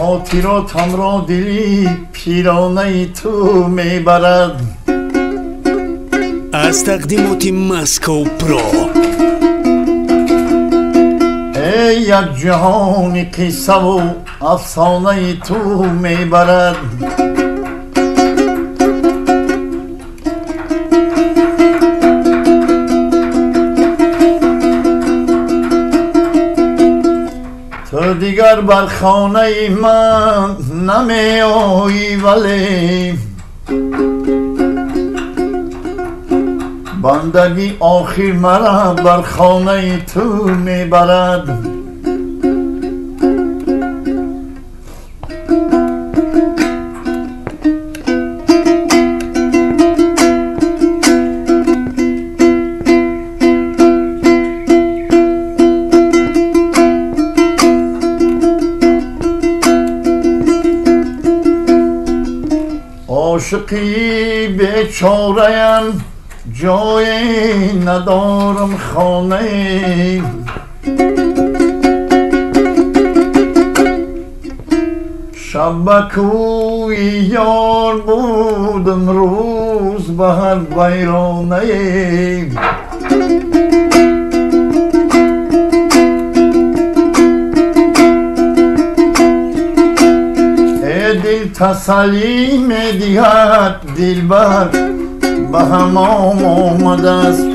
خاطراتم را دلی پیرانه تو میبرد. از تقدیمات مسکو پرو. ای یک جهان قصه و افسانه تو میبرد. تو دیگر بر خانه من نمی آیی، ولی بندگی آخر مرا بر خانه تو میبرد. عاشقی بیچاره‌ام جای ندارم خانه، شب کوی یار بودم روز به هر ویرانه. دل تسلی می دهد دلبر به همام آمده است،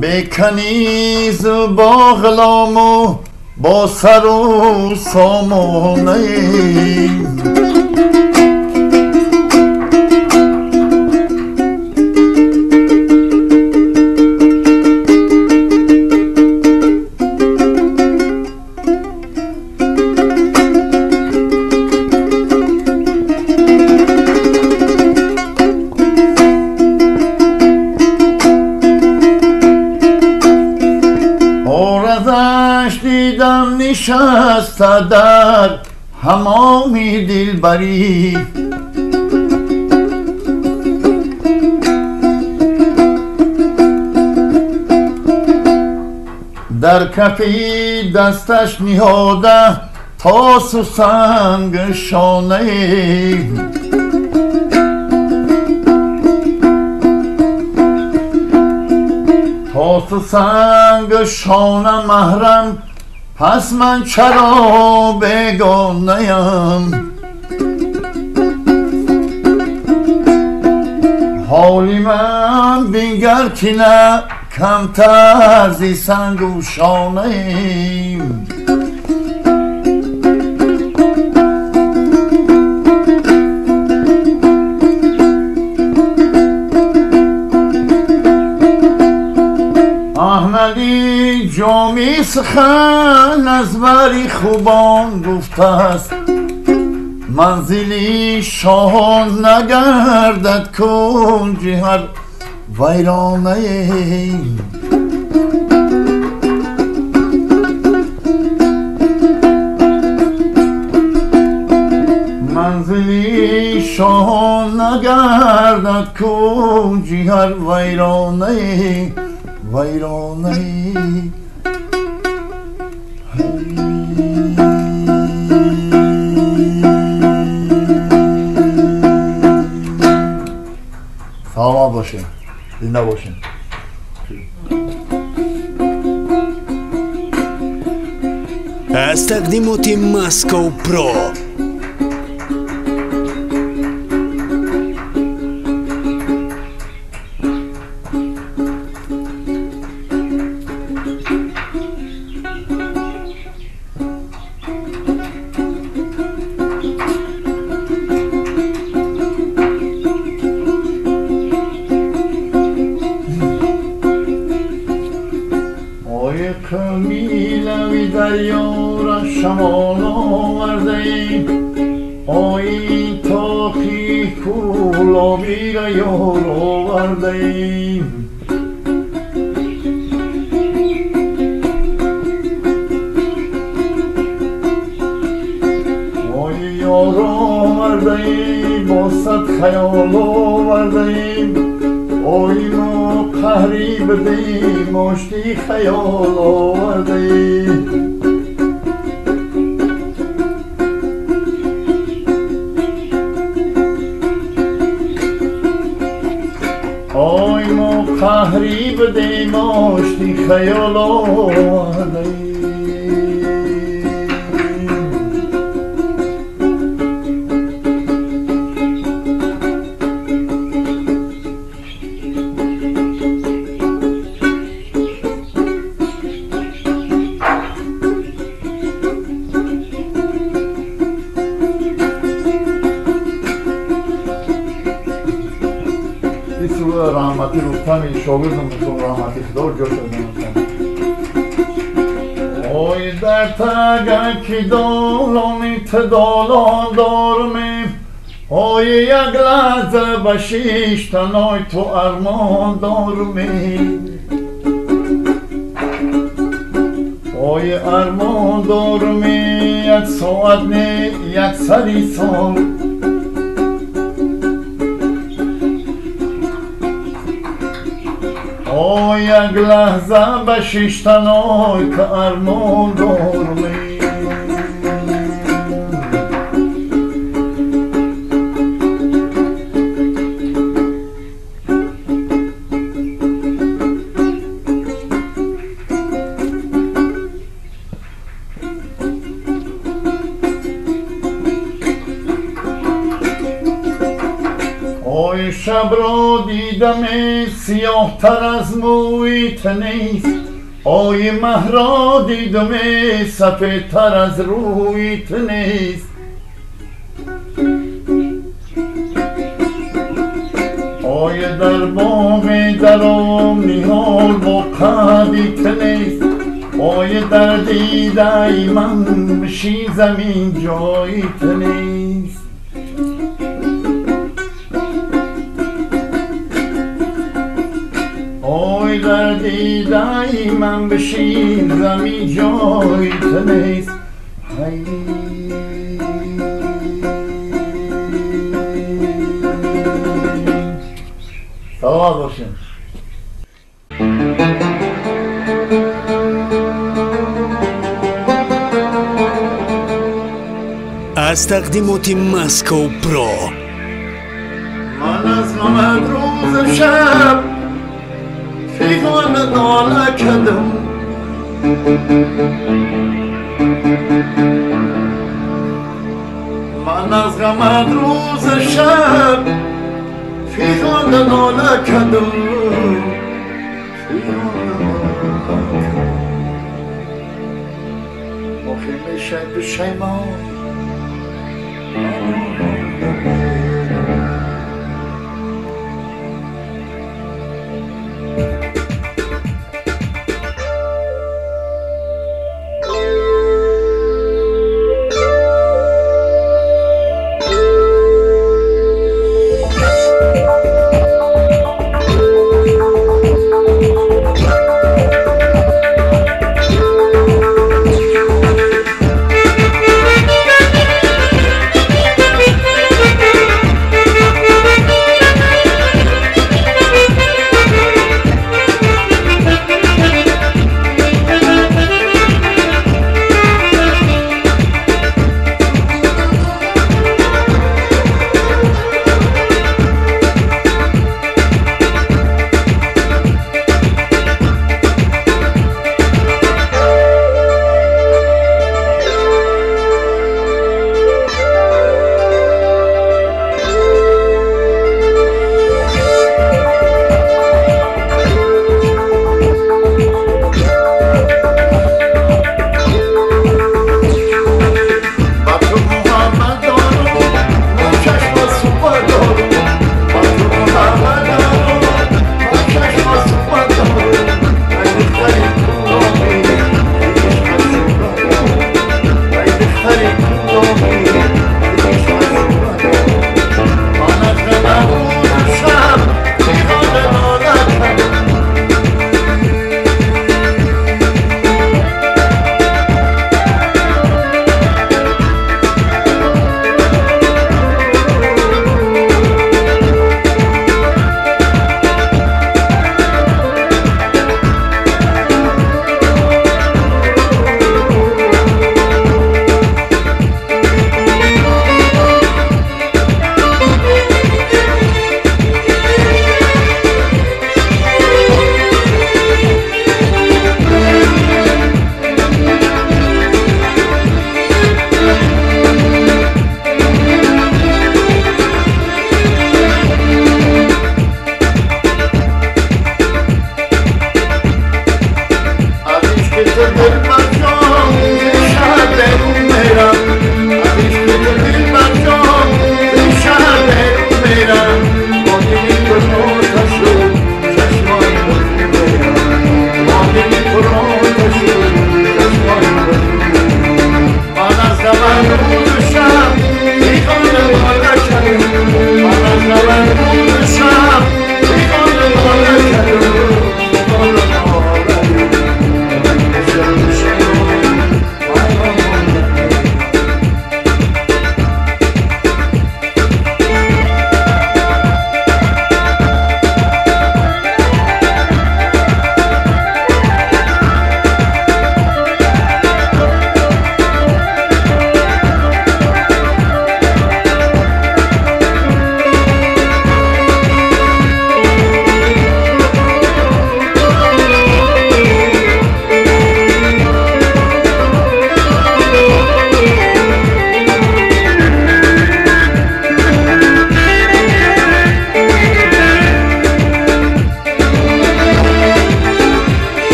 به کنیز و با غلام و با سر و سامانه. دیدم نشسته در حمام دلبری، در کفی دستش نهاده تاس و سنگ شانه. تاس و سنگ شانه محرم، پس من چرا بیگانه‌ام؟ حالی من بینگر که نه کمتر زی سنگ و شانه. احمدی جامی سخن از بری خوبان گفته است، منزلی شاهان نگردد کنج هر ویرانه. منزلی شاهان نگردد کنج هر ویرانه. ویرانه سلام باشین، زنده باشین. از تقدیمات مسکو پرو. میلوی دریا را شمال آورده ایم، آیی تاخی کولابی را یار آورده ایم. آیی یار آورده ایم، با صد خیال آورده ایم. آیی ما قهری بدیم، آشتی خیال آورده ایم. خیالو رحمتی رفتن شاگردم بسون رحمتی خدا جا شدن اوی در تگکی دالانی تدالان دارمیم اوی یک لحظه بشیشتنای تو ارمان دارمیم اوی ارمان دارمیم یک ساعت نه یک سری سال او یک لحظه به شیشتنای که ارمان دارمی اوی شب را دیدم سیاه تر از مویت نیست اوی مه را دیدم سفید تر از رویت نیست اوی در بام درام نیحال با قدیت نیست اوی در دیده من بشی زمین جایت نیست اوی در دیده من بشین زمین جایت نیست سلام باشیم از تقدیمات مسکو پرو من از غم روز شب فیغان ناله کردم من از غم روز شب فیغان ناله کردم مخی میشه پشیمان